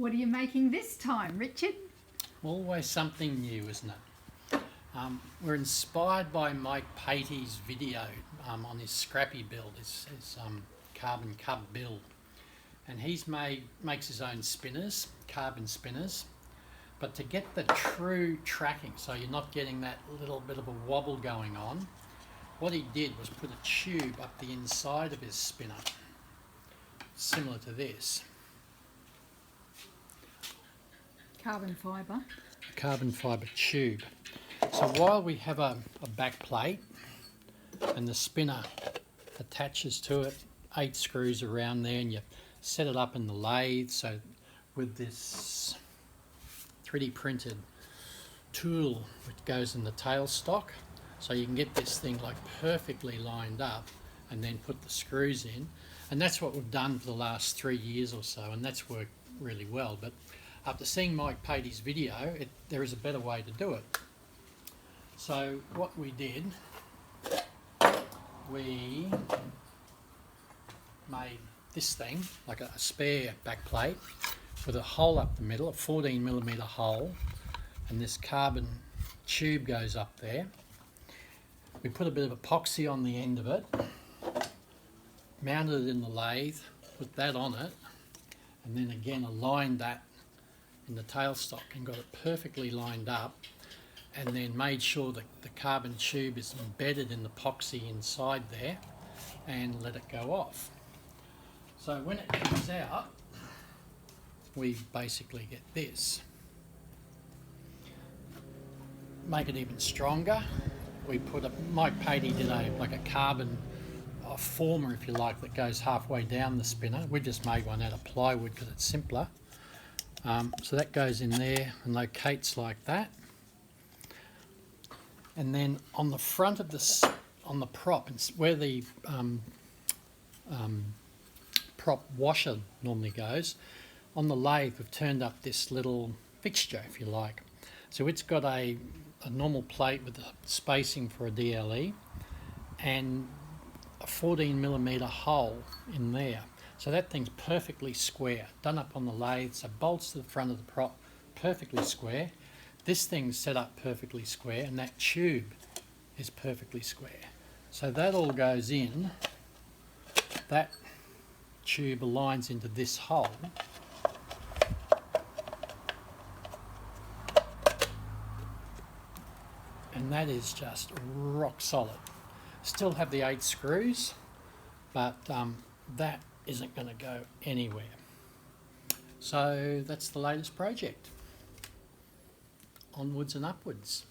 What are you making this time, Richard? Always something new, isn't it? We're inspired by Mike Patey's video on his Scrappy build, his carbon cub build. And he's makes his own spinners, carbon spinners. But to get the true tracking, so you're not getting that little bit of a wobble going on, what he did was put a tube up the inside of his spinner, similar to this. Carbon fibre. A carbon fibre tube. So while we have a back plate and the spinner attaches to it, 8 screws around there, and you set it up in the lathe, so with this 3D printed tool which goes in the tailstock, so you can get this thing like perfectly lined up and then put the screws in. And that's what we've done for the last 3 years or so, and that's worked really well. But after seeing Mike Patey's video, there is a better way to do it. So what we did, we made this thing like a spare back plate with a hole up the middle, a 14mm hole, and this carbon tube goes up there. We put a bit of epoxy on the end of it, mounted it in the lathe, put that on it, and then again aligned that in the tailstock and got it perfectly lined up, and then made sure that the carbon tube is embedded in the epoxy inside there and let it go off. So when it comes out, we basically get this. Make it even stronger. We put Mike Patey did like a carbon former, if you like, that goes halfway down the spinner. We just made one out of plywood because it's simpler. So that goes in there and locates like that. And then on the front of this, on the prop, where the prop washer normally goes, on the lathe we've turned up this little fixture, if you like. So it's got a normal plate with a spacing for a DLE and a 14mm hole in there. So that thing's perfectly square, done up on the lathe, so bolts to the front of the prop, perfectly square. This thing's set up perfectly square, and that tube is perfectly square. So that all goes in, that tube aligns into this hole, and that is just rock solid. Still have the 8 screws, but that isn't going to go anywhere. So that's the latest project. Onwards and upwards.